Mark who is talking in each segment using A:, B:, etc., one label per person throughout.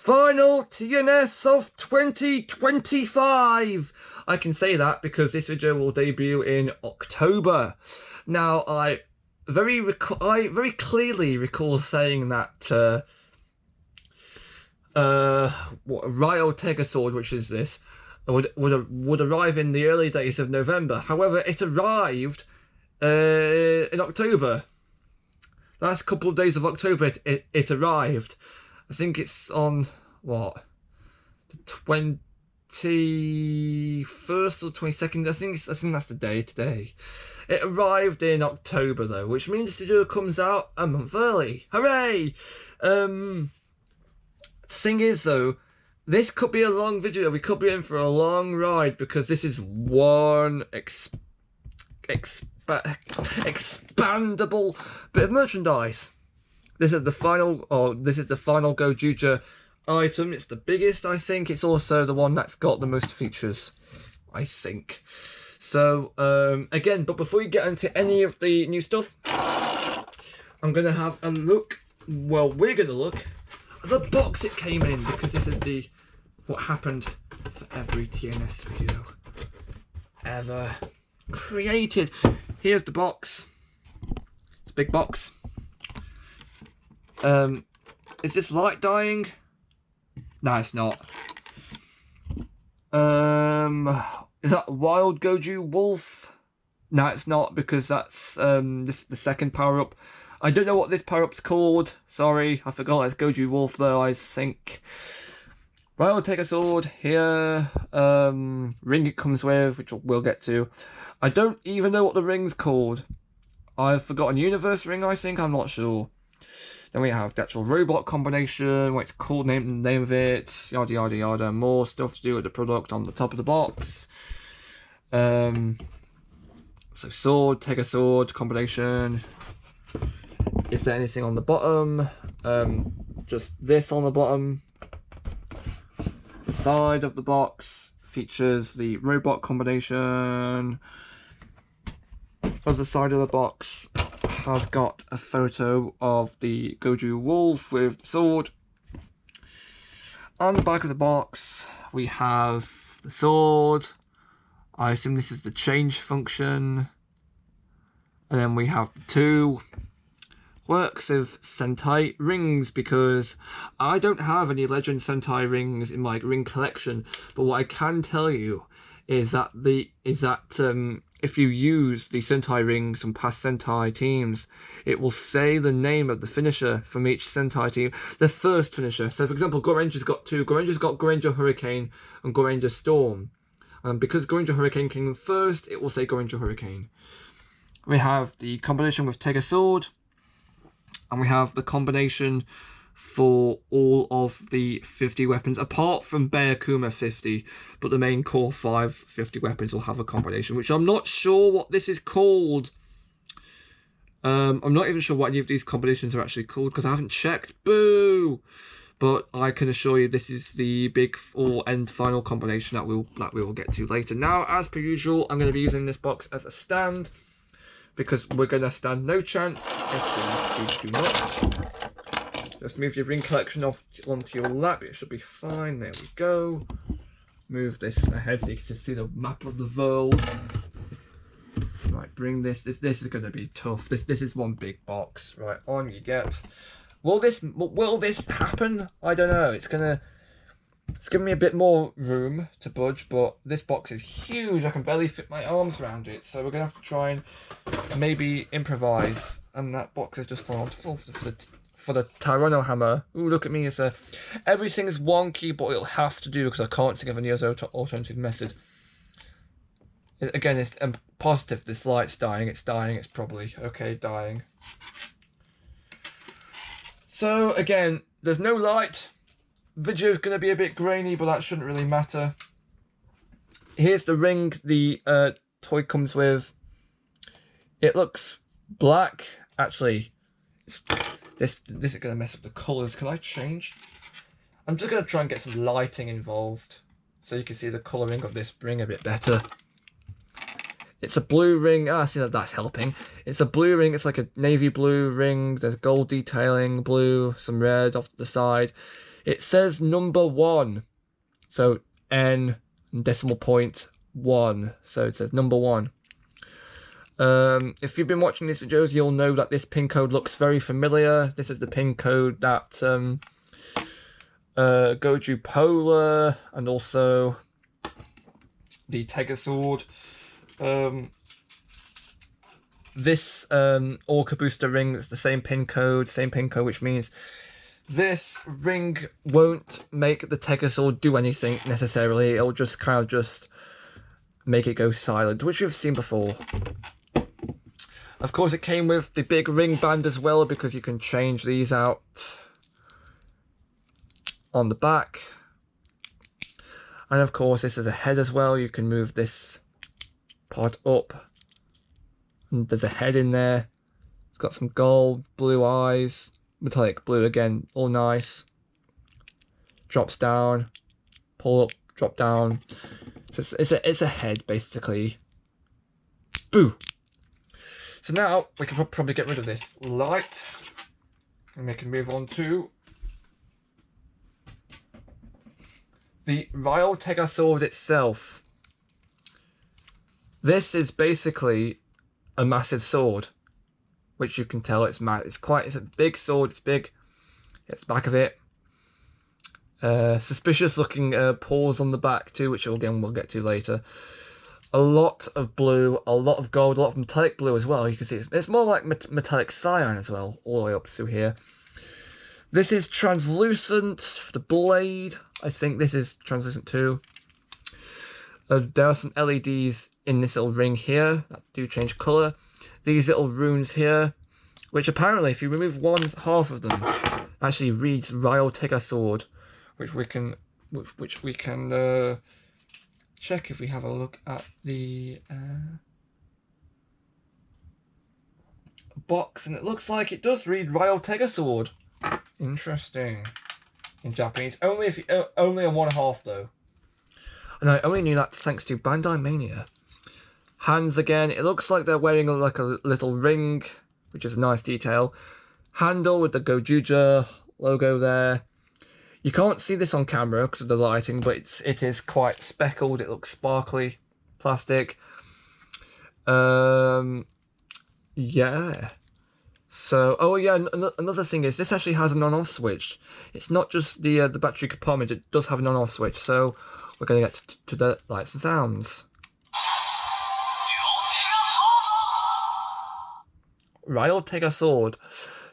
A: final TNS of 2025. I can say that because this video will debut in October. Now, I very clearly recall saying that Ryotegasword, which is this, would arrive in the early days of November. However, it arrived in October. Last couple of days of October, it arrived. I think it's on what, the 21st or 22nd. I think that's the day today. It arrived in October though, which means the video comes out a month early. Hooray! Thing is though, this could be a long video. We could be in for a long ride because this is one expandable bit of merchandise. This is the final Gozyuger item. It's the biggest, I think. It's also the one that's got the most features, I think. So again, but before we get into any of the new stuff, I'm gonna have a look. Well, we're gonna look at the box it came in, because this is what happened for every TNS video ever created. Here's the box. It's a big box. Is this light dying? No, it's not. Is that Wild Goju Wolf? No, it's not, because that's this is the second power-up. I don't know what this power-up's called. Sorry, I forgot. It's Goju Wolf though, I think. Ryotegasword here. Ring it comes with, which we'll get to. I don't even know what the ring's called. I've forgotten. Universe ring, I think. I'm not sure. Then we have the actual robot combination, what it's called, name of it, yada yada yada. More stuff to do with the product on the top of the box. So Tegasword combination. Is there anything on the bottom? Just this on the bottom. The side of the box features the robot combination. Other side of the box has got a photo of the Goju Wolf with the sword. On the back of the box we have the sword. I assume this is the change function. And then we have the two works of Sentai rings, because I don't have any Legend Sentai rings in my ring collection. But what I can tell you is that if you use the Sentai rings from past Sentai teams, it will say the name of the finisher from each Sentai team, the first finisher. So for example, Gorenja's got two. Gorenja's got Gorenja Hurricane and Gorenja Storm. Because Gorenja Hurricane came first, it will say Gorenja Hurricane. We have the combination with Tegasword, and we have the combination for all of the 50 weapons, apart from Bear-Kuma 50, but the main core 5 50 weapons will have a combination, which I'm not sure what this is called. I'm not even sure what any of these combinations are actually called, because I haven't checked. Boo! But I can assure you this is the big end final combination that we will get to later. Now, as per usual, I'm going to be using this box as a stand, because we're going to stand no chance if we do not. Just move your ring collection off onto your lap. It should be fine. There we go. Move this ahead so you can see the map of the world. Right, bring this. This is going to be tough. This is one big box. Right, on you get. Will this happen? I don't know. It's giving me a bit more room to budge, but this box is huge. I can barely fit my arms around it, so we're gonna have to try and maybe improvise. And that box is just fallen for the Tyranno hammer. Ooh, look at me. Everything is wonky, but it'll have to do because I can't think of any other alternative method. Again, it's positive. This light's dying. It's dying. It's probably okay dying. So again, there's no light. Video's going to be a bit grainy, but that shouldn't really matter. Here's the ring the toy comes with. It looks black. Actually, this is going to mess up the colours. Can I change? I'm just going to try and get some lighting involved so you can see the colouring of this ring a bit better. It's a blue ring. Ah, see that's helping. It's a blue ring. It's like a navy blue ring. There's gold detailing, blue, some red off the side. It says number 1. So N decimal point 1. So it says number 1. If you've been watching these videos, you'll know that this pin code looks very familiar. This is the pin code that Goju Polar and also the Tegasword. This Orca Booster ring is the same pin code, which means this ring won't make the Tegasword do anything necessarily. It'll just kind of just make it go silent, which you've seen before. Of course, it came with the big ring band as well, because you can change these out on the back. And of course, this is a head as well. You can move this part up. And there's a head in there. It's got some gold, blue eyes, metallic blue again, all nice. Drops down, pull up, drop down. So it's a head basically. Boo! So now we can probably get rid of this light, and we can move on to the Ryotegasword itself. This is basically a massive sword, which you can tell it's a big sword. It's big. It's back of it. Suspicious looking paws on the back too, which again we'll get to later. A lot of blue, a lot of gold, a lot of metallic blue as well. You can see it's more like metallic cyan as well, all the way up to here. This is translucent. The blade, I think this is translucent too. There are some LEDs in this little ring here that do change colour. These little runes here, which apparently, if you remove one half of them, actually reads Ryotegasword, which we can check if we have a look at the box, and it looks like it does read Ryotegasword. Interesting. In Japanese, only on one half though. And I only knew that thanks to Bandai Mania. Hands again. It looks like they're wearing like a little ring, which is a nice detail. Handle with the Gozyuger logo there. You can't see this on camera because of the lighting, but it is quite speckled. It looks sparkly, plastic. Yeah. So, oh yeah, another thing is this actually has an on-off switch. It's not just the battery compartment. It does have an on-off switch. So we're going to get to the lights and sounds. Ryotegasword.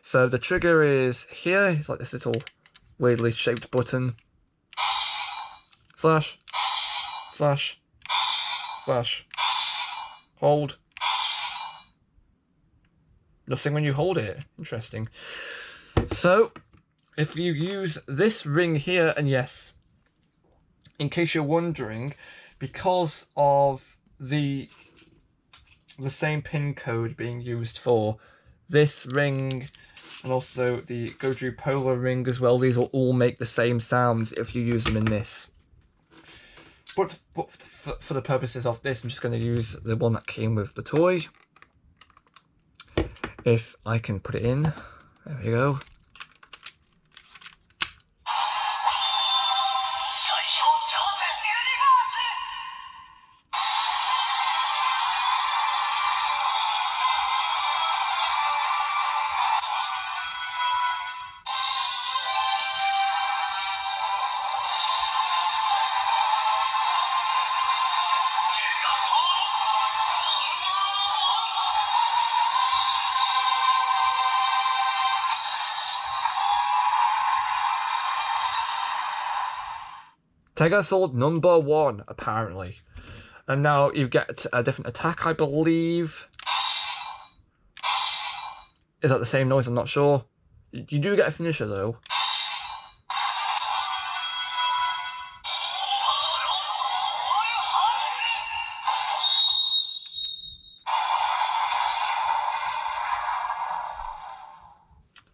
A: So the trigger is here. It's like this little weirdly shaped button. Slash, slash, slash. Hold. Nothing when you hold it. Interesting. So, if you use this ring here, and yes, in case you're wondering, because of the same pin code being used for this ring and also the Goju Polar ring as well, these will all make the same sounds if you use them in this. But for the purposes of this, I'm just going to use the one that came with the toy. If I can put it in, there we go. Tegasword number 1, apparently. And now you get a different attack, I believe. Is that the same noise? I'm not sure. You do get a finisher, though.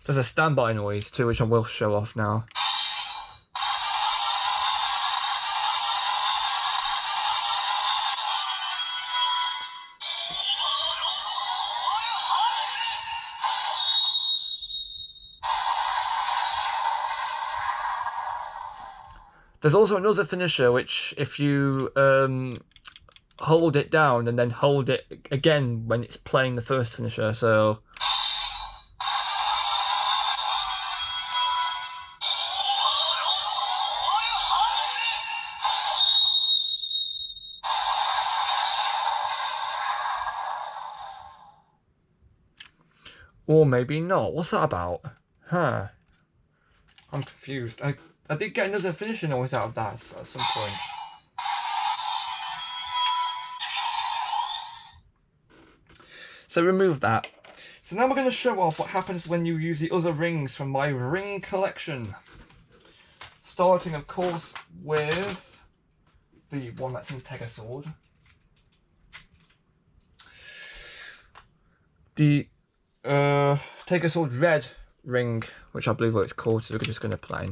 A: There's a standby noise, too, which I will show off now. There's also another finisher which, if you hold it down and then hold it again when it's playing the first finisher, so... Or maybe not. What's that about? Huh. I'm confused. I did get another finishing noise out of that at some point. So remove that. So now we're going to show off what happens when you use the other rings from my ring collection. Starting, of course, with the one that's in Ryotegasword. The Ryotegasword red ring, which I believe what it's called, so we're just going to play.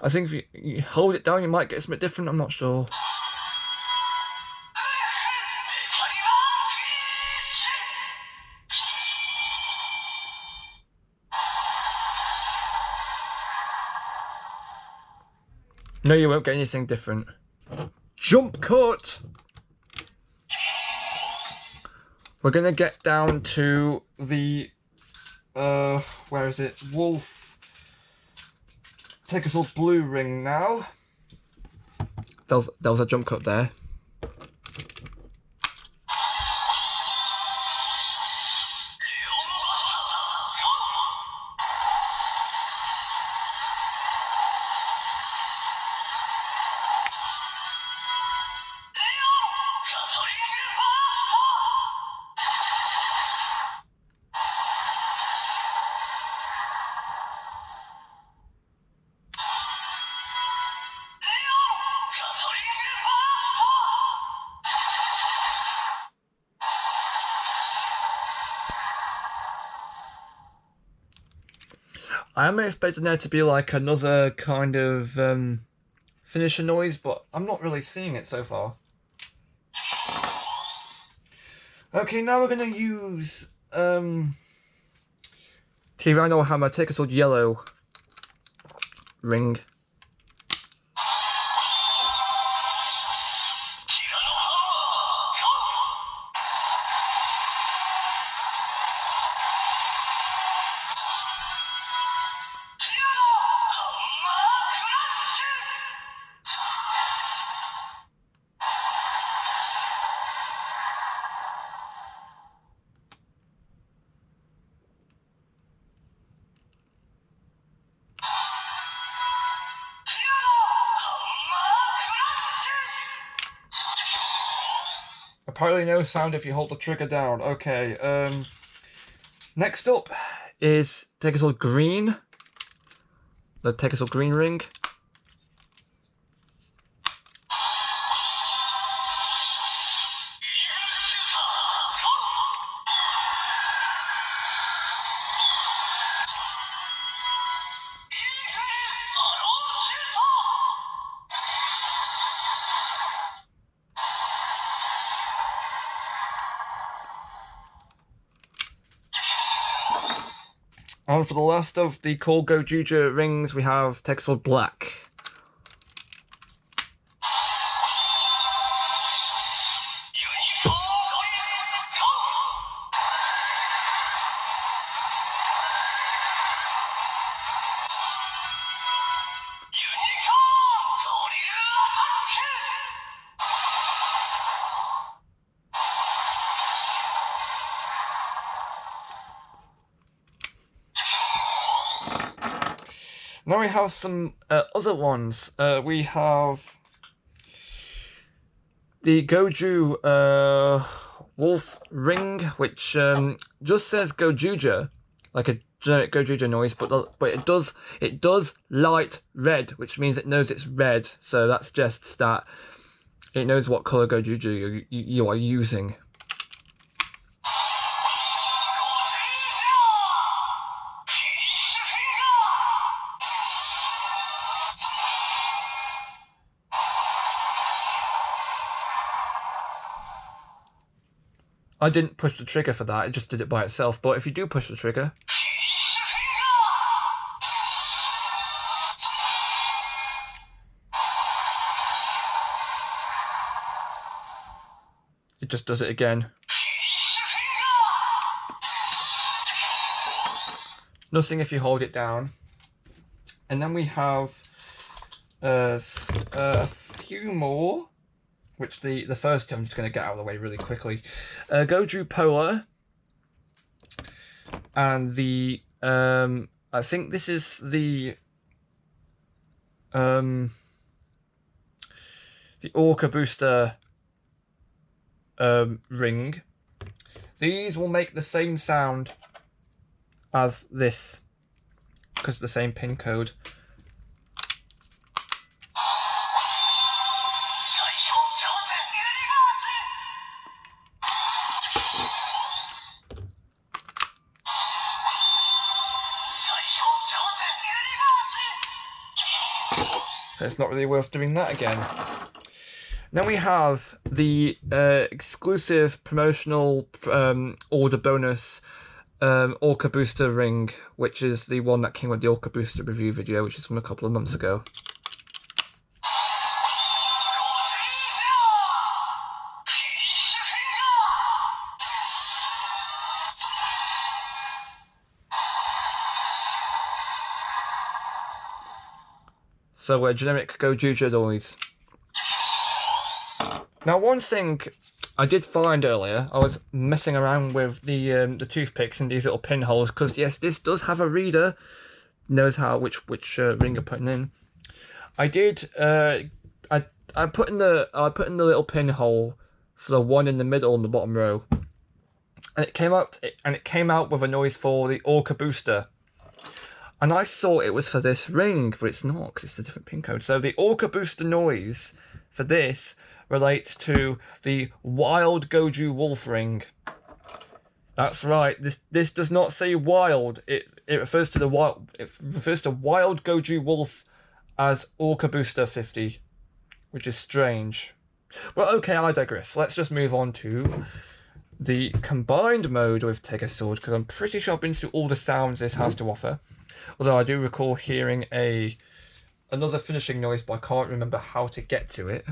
A: I think if you hold it down, you might get something different. I'm not sure. No, you won't get anything different. Jump cut! We're gonna get down to the where is it? Wolf. Ryotegasword blue ring now. There was a jump cut there. I am expecting there to be like another kind of finisher noise, but I'm not really seeing it so far. Okay, now we're going to use Tyranno Hammer Ryotegasword yellow ring. Apparently no sound if you hold the trigger down. Okay, next up is Ryotegasword green. The Ryotegasword green ring. And for the last of the core Gozyuger rings, we have Ryotegasword black. Now we have some other ones. We have the Goju wolf ring, which just says Gozyuger, like a generic Gozyuger noise, but it does light red, which means it knows it's red. So that suggests that it knows what color Gozyuger you are using. I didn't push the trigger for that, it just did it by itself. But if you do push the trigger, it just does it again. Nothing if you hold it down. And then we have a few more, which the first two I'm just going to get out of the way really quickly. Goju Polar, and the I think this is the Orca Booster ring. These will make the same sound as this because the same pin code. It's not really worth doing that again. Then we have the exclusive promotional order bonus Orca Booster ring, which is the one that came with the Orca Booster review video, which is from a couple of months ago. So generic Gozyuger noise. Now, one thing I did find earlier, I was messing around with the toothpicks in these little pinholes, because yes, this does have a reader, knows how which ring you're putting in. I did I put in the little pinhole for the one in the middle in the bottom row, and it came out with a noise for the Orca Booster. And I thought it was for this ring, but it's not, because it's a different pin code. So the Orca Booster noise for this relates to the Wild Goju Wolf ring. That's right. This does not say wild. It refers to the wild. It refers to Wild Goju Wolf as Orca Booster 50, which is strange. Well, okay, I digress. Let's just move on to the combined mode with Ryotegasword, because I'm pretty sure I've been through all the sounds this has to offer. Although I do recall hearing another finishing noise, but I can't remember how to get to it.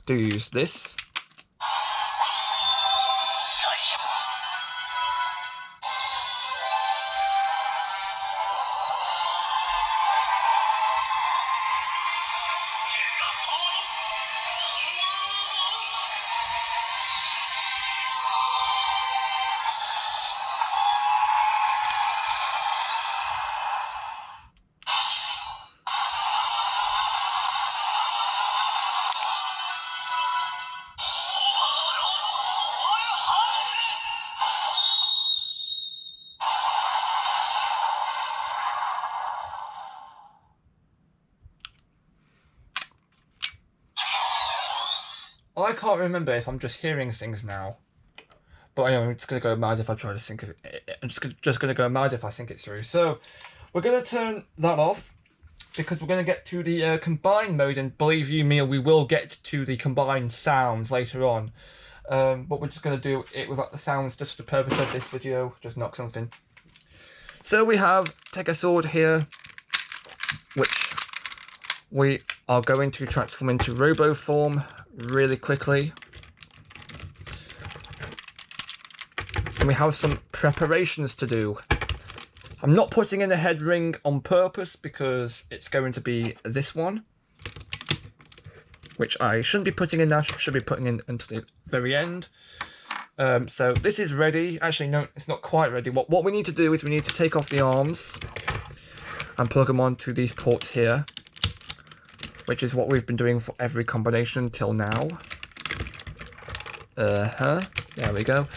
A: Do use this. I can't remember if I'm just hearing things now, but I'm just gonna go mad if I try to sync it. I'm just gonna go mad if I sync it through. So we're gonna turn that off because we're gonna get to the combined mode, and believe you me, we will get to the combined sounds later on. But we're just gonna do it without the sounds just for the purpose of this video, just knock something. So we have Ryotegasword here, which we are going to transform into Robo form really quickly. And we have some preparations to do. I'm not putting in a head ring on purpose because it's going to be this one, which I shouldn't be putting in now, should be putting in until the very end. So this is ready. Actually, no, it's not quite ready. What we need to do is we need to take off the arms and plug them onto these ports here, which is what we've been doing for every combination till now. There we go.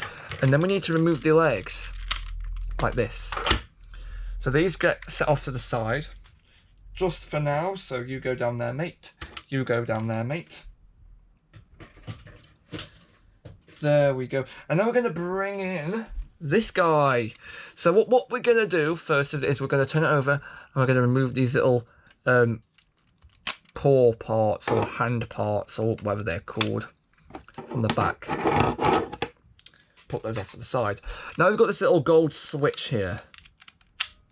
A: And then we need to remove the legs, like this. So these get set off to the side, just for now. So you go down there, mate. You go down there, mate. There we go. And then we're going to bring in this guy. So what we're going to do first is we're going to turn it over, and we're going to remove these little paw parts or hand parts or whatever they're called from the back. Put those off to the side. Now we've got this little gold switch here.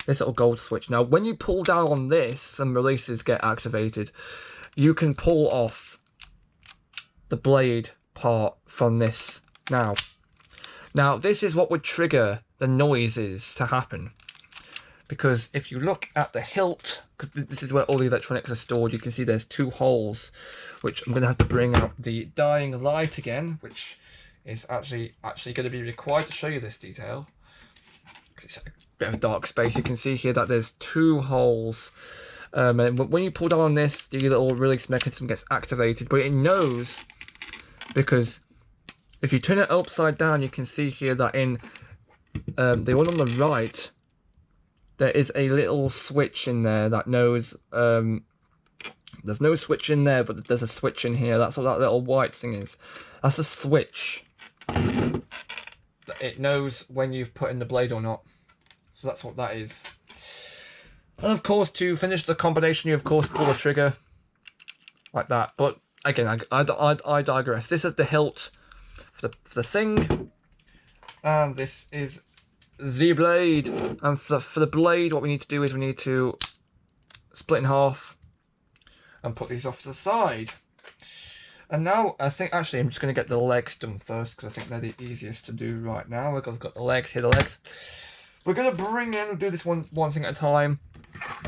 A: This little gold switch. Now when you pull down on this and releases get activated, you can pull off the blade part from this now. Now this is what would trigger the noises to happen. Because if you look at the hilt, because this is where all the electronics are stored, you can see there's two holes, which I'm going to have to bring out the dying light again, which is actually going to be required to show you this detail. It's a bit of a dark space. You can see here that there's two holes. And when you pull down on this, the little release mechanism gets activated, but it knows, because if you turn it upside down, you can see here that in the one on the right, there is a little switch in there that knows, there's no switch in there, but there's a switch in here. That's what that little white thing is. That's a switch. It knows when you've put in the blade or not. So that's what that is. And of course, to finish the combination, you of course pull the trigger like that. But again, I digress. This is the hilt for the thing, and this is the blade. And for the blade, what we need to do is we need to split in half and put these off to the side. And now I think actually I'm just going to get the legs done first, because I think they're the easiest to do right now. We've got the legs here, the legs. We're going to bring in, we'll do this one thing at a time.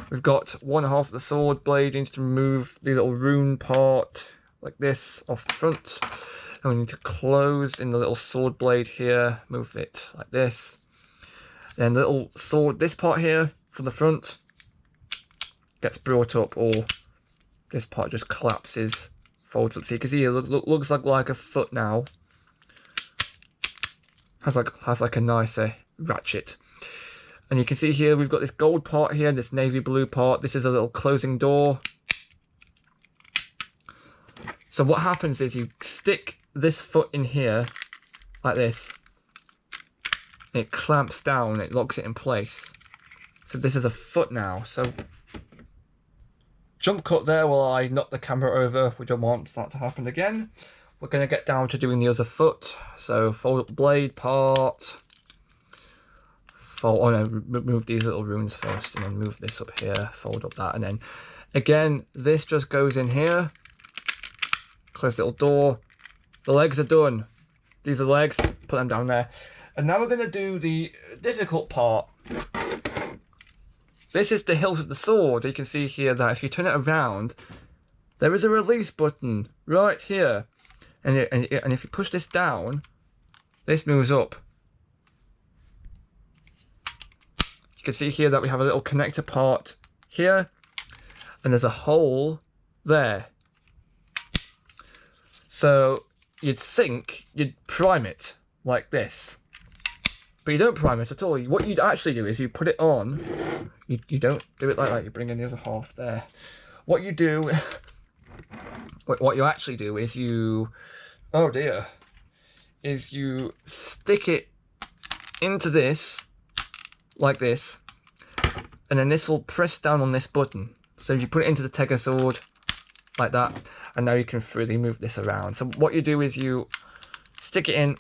A: We've got one half of the sword blade. You need to remove the little rune part like this off the front. And we need to close in the little sword blade here, move it like this. Then the little sword, this part here from the front gets brought up, or this part just collapses, folds up. So you can see it looks like a foot now. Has like a nicer ratchet. And you can see here we've got this gold part here, this navy blue part. This is a little closing door. So what happens is you stick this foot in here like this. It clamps down, it locks it in place. So this is a foot now. So jump cut there while I knock the camera over. We don't want that to happen again. We're going to get down to doing the other foot. So fold up the blade part. Oh no, remove these little runes first, and then move this up here, fold up that, and then again this just goes in here. Close the little door. The legs are done. These are the legs, put them down there. And now we're going to do the difficult part. This is the hilt of the sword. You can see here that if you turn it around, there is a release button right here. And if you push this down, this moves up. You can see here that we have a little connector part here, and there's a hole there. So you'd prime it like this, but you don't prime it at all. What you'd actually do is you put it on. You don't do it like that. You bring in the other half there. What you do, what you actually do is you, oh dear, is you stick it into this like this, and then this will press down on this button. So you put it into the Ryotegasword like that, and now you can freely move this around. So what you do is you stick it in,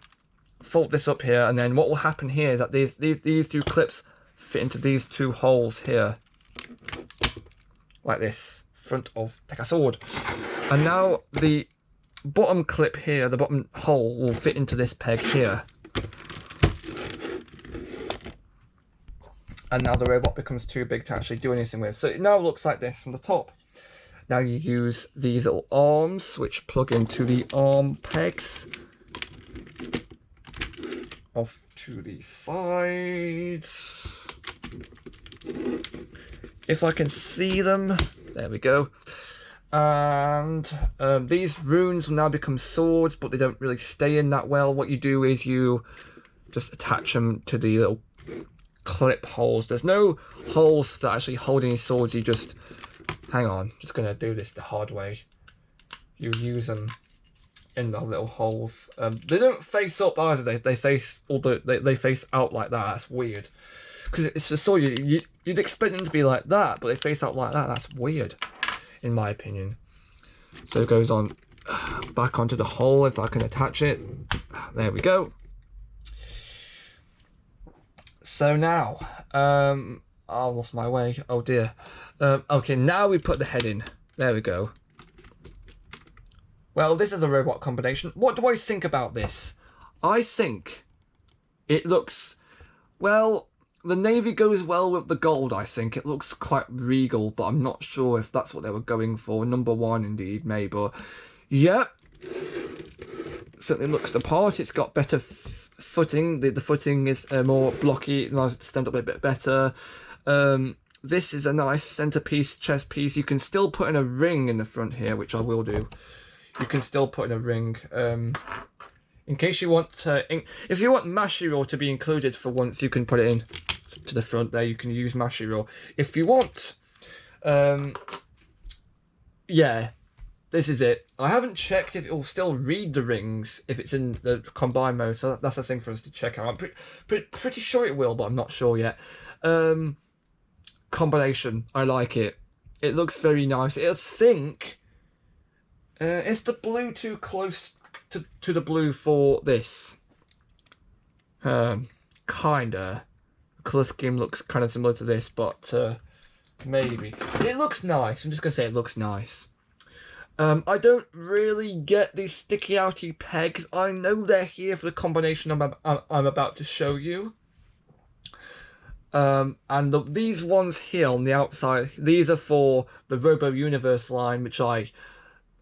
A: fold this up here, and then what will happen here is that these two clips fit into these two holes here, like this, front of Ryotegasword. And now the bottom clip here, the bottom hole, will fit into this peg here. And now the robot becomes too big to actually do anything with. So it now looks like this from the top. Now you use these little arms, which plug into the arm pegs off to the sides. If I can see them, there we go. And these runes will now become swords, but they don't really stay in that well. What you do is you just attach them to the little clip holes. There's no holes that actually hold any swords. You just, hang on, just gonna do this the hard way. You use them in the little holes. They don't face up either. They face they face out like that. That's weird, because it's a sword. You'd expect them to be like that, but they face out like that. That's weird, in my opinion. So it goes on back onto the hole if I can attach it. There we go. So now, I lost my way. Oh dear. Okay, now we put the head in. There we go. Well, this is a robot combination. What do I think about this? I think it looks, well, the navy goes well with the gold, I think. It looks quite regal, but I'm not sure if that's what they were going for. No.1 indeed, maybe, but yep. Certainly looks the part. It's got better footing. The footing is more blocky. It allows it to stand up a bit better. This is a nice centerpiece, chest piece. You can still put in a ring in the front here, which I will do. You can still put in a ring. In case you want, if you want Mashiro to be included for once, you can put it in to the front there. You can use Mashiro. If you want, yeah, this is it. I haven't checked if it will still read the rings if it's in the combine mode, so that's the thing for us to check out. I'm pretty sure it will, but I'm not sure yet. Combination, I like it. It looks very nice. I think is the blue too close to the blue for this? Kinda. The colour scheme looks kind of similar to this, but maybe. It looks nice. I'm just gonna say it looks nice. I don't really get these sticky outy pegs. I know they're here for the combination I'm about to show you. And these ones here on the outside, these are for the Robo Universe line, which I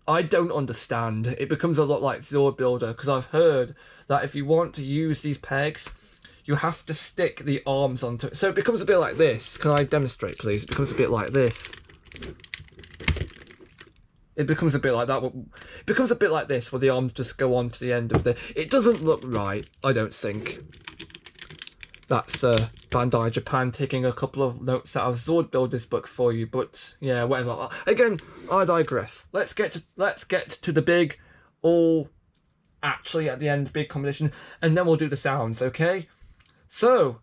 A: don't understand. It becomes a lot like Zord Builder, because I've heard that if you want to use these pegs, you have to stick the arms onto it. So it becomes a bit like this. Can I demonstrate, please? It becomes a bit like this. It becomes a bit like that. It becomes a bit like this, where the arms just go on to the end of the... It doesn't look right, I don't think. That's Bandai Japan taking a couple of notes out of Zord Builder's book for you, but yeah, whatever. Again, I digress. Let's get to the big, actually at the end, big combination, and then we'll do the sounds, okay? So,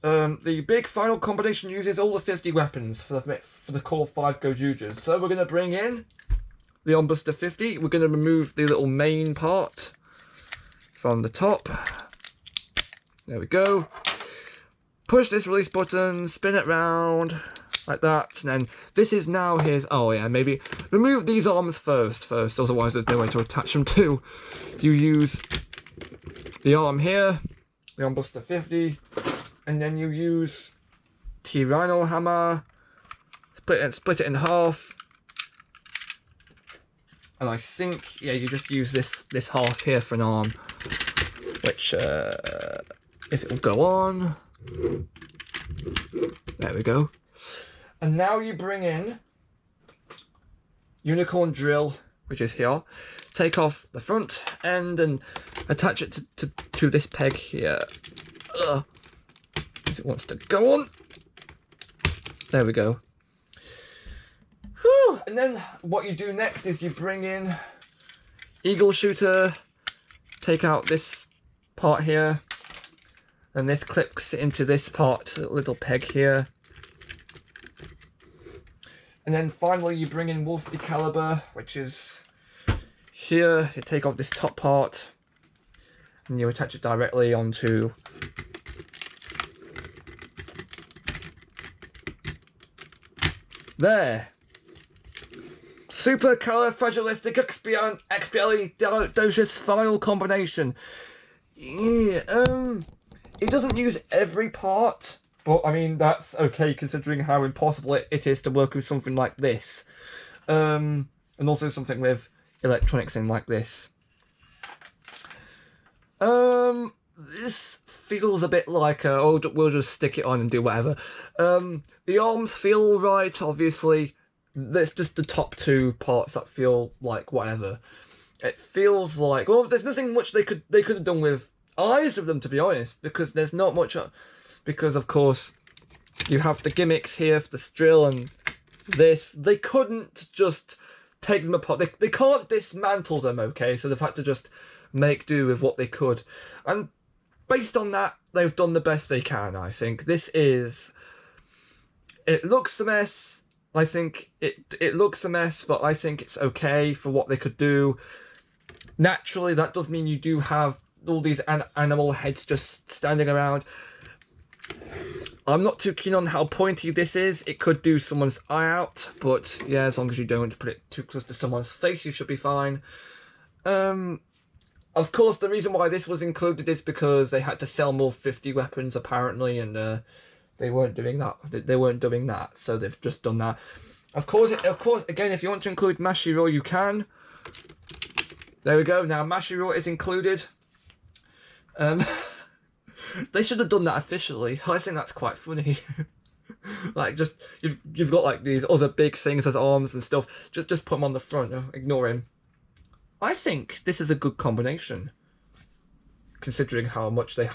A: the big final combination uses all the 50 weapons for the core 5 Gozyugers. So we're going to bring in the Armbuster 50. We're going to remove the little main part from the top. There we go. Push this release button, spin it round like that, and then this is now his... Oh yeah, maybe remove these arms first, otherwise there's no way to attach them to. You use the arm here, the Armbuster 50, and then you use T-Rhino hammer, split it in half, and I think, yeah, you just use this half here for an arm, which, if it will go on... There we go. And now you bring in Unicorn Drill, which is here. Take off the front end and attach it to this peg here. If it wants to go on. There we go. Whew. And then what you do next is you bring in Eagle Shooter, take out this part here, and this clips into this part, little peg here. And then finally you bring in Wolf Decaliber, which is here. You take off this top part and you attach it directly onto there. Super Califragilistic Expialidocious final combination. Yeah, it doesn't use every part, but I mean, that's okay considering how impossible it is to work with something like this. And also something with electronics in like this. This feels a bit like, oh, we'll just stick it on and do whatever. The arms feel right, obviously. There's just the top two parts that feel like whatever. It feels like, well, there's nothing much they could have done with eyes with them, to be honest, because there's not much, because of course you have the gimmicks here for the drill and this. They couldn't just take them apart. They can't dismantle them, okay? So they've had to just make do with what they could, and based on that, they've done the best they can. I think this is, it looks a mess, I think it looks a mess, but I think it's okay for what they could do. Naturally, that does mean you do have all these animal heads just standing around. I'm not too keen on how pointy this is. It could do someone's eye out, but yeah, as long as you don't put it too close to someone's face, you should be fine. Of course, the reason why this was included is because they had to sell more 50 weapons apparently, and they weren't doing that. They weren't doing that, so they've just done that. Of course, again, if you want to include Mashiro, you can. There we go. Now Mashiro is included. They should have done that officially. I think that's quite funny. Like, just you've got like these other big things as arms and stuff. Just put them on the front. Ignore him. I think this is a good combination, considering how much they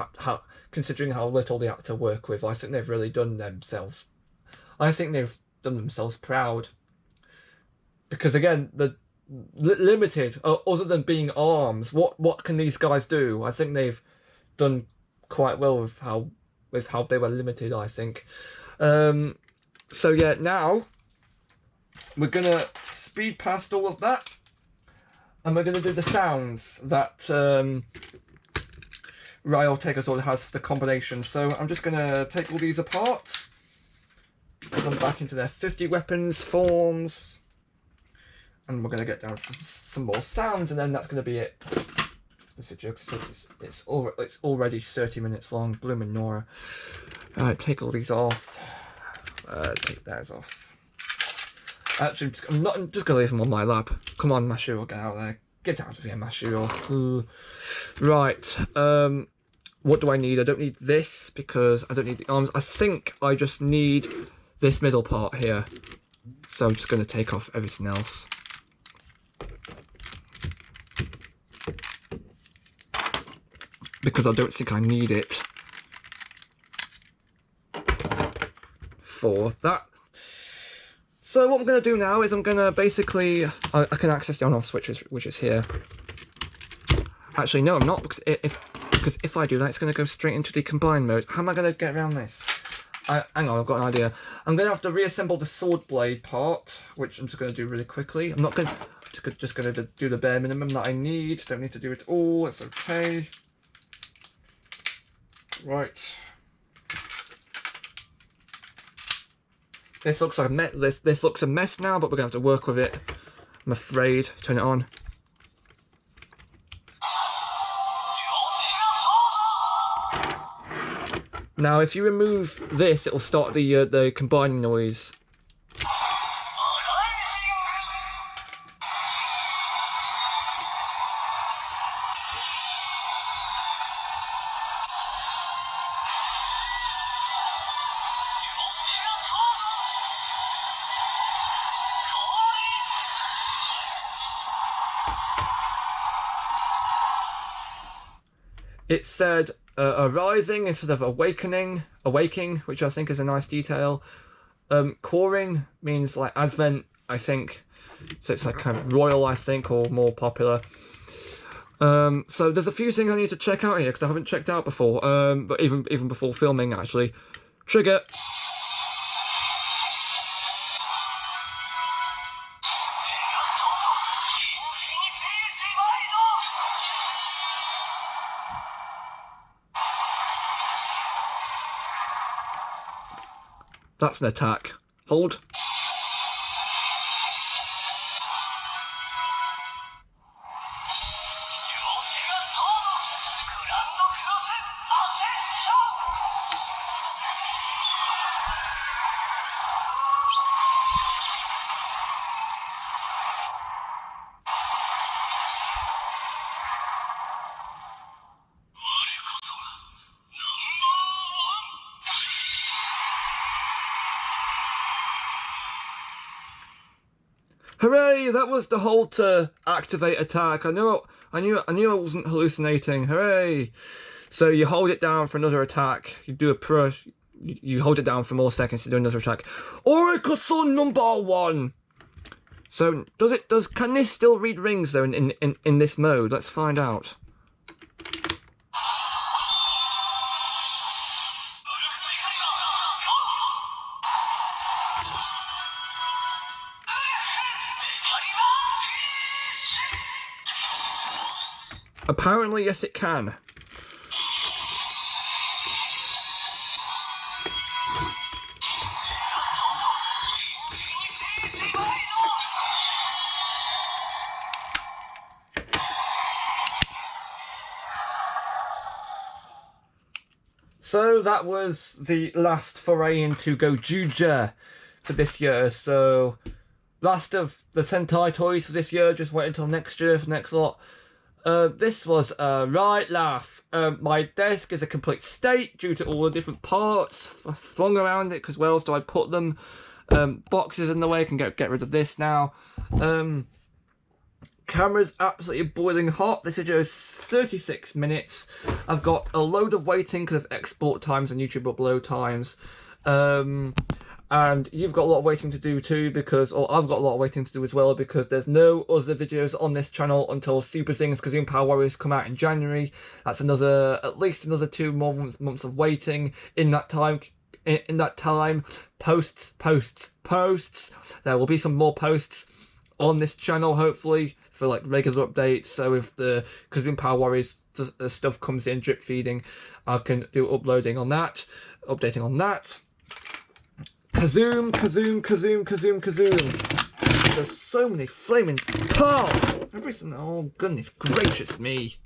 A: considering how little they had to work with. I think they've really done themselves. I think they've done themselves proud. Because again, the limited, other than being arms, what can these guys do? I think they've done quite well with how they were limited, I think. So yeah, now we're gonna speed past all of that, and we're gonna do the sounds that Ryotegasword has for the combination. So I'm just gonna take all these apart, put them back into their 50 weapons forms, and we're gonna get down to some more sounds, and then that's gonna be it. This video, it's already 30 minutes long. Bloomin' Nora. Alright, take all these off. Take those off. Actually, I'm just gonna leave them on my lap. Come on, Mashiro, get out there. Get out of here, Mashiro. Right. What do I need? I don't need this because I don't need the arms. I think I just need this middle part here. So I'm just gonna take off everything else. Because I don't think I need it for that. So what I'm going to do now is I'm going to basically, I can access the on-off switch, which is here. Actually, no, I'm not, because if I do that, it's going to go straight into the combined mode. How am I going to get around this? Hang on, I've got an idea. I'm going to have to reassemble the sword blade part, which I'm just going to do really quickly. I'm not going to, just going to do the bare minimum that I need. Don't need to do it all, it's okay. Right. This looks like a this looks a mess now, but we're gonna have to work with it. I'm afraid. Turn it on. Now, if you remove this, it will start the combining noise. It said arising instead of awaking, which I think is a nice detail. Coring means like advent, I think. So it's like kind of royal, I think, or more popular. So there's a few things I need to check out here because I haven't checked out before. But even before filming, actually. Trigger. That's an attack. Hold. Hooray! That was the hold to activate attack. I knew I wasn't hallucinating. Hooray! So you hold it down for another attack. You do a push. You hold it down for more seconds to do another attack. Oricus No.1. So can this still read rings though in this mode? Let's find out. Apparently, yes, it can. So that was the last foray into Gozyuger for this year. So last of the Sentai toys for this year. Just wait until next year for the next lot. This was a right laugh. My desk is a complete state due to all the different parts flung around it, because where else do I put them? Boxes in the way, I can get rid of this now. Camera's absolutely boiling hot. This video is 36 minutes. I've got a load of waiting because of export times and YouTube upload times. And you've got a lot of waiting to do too, because, or I've got a lot of waiting to do as well, because there's no other videos on this channel until Super Zing's Gozyuger Power Warriors come out in January. That's at least another 2 more months of waiting. In that time, posts. There will be some more posts on this channel, hopefully, for like regular updates. So if the Gozyuger Power Warriors stuff comes in drip feeding, I can do updating on that. Kazoom. There's so many flaming parts. Everything. Oh goodness gracious me.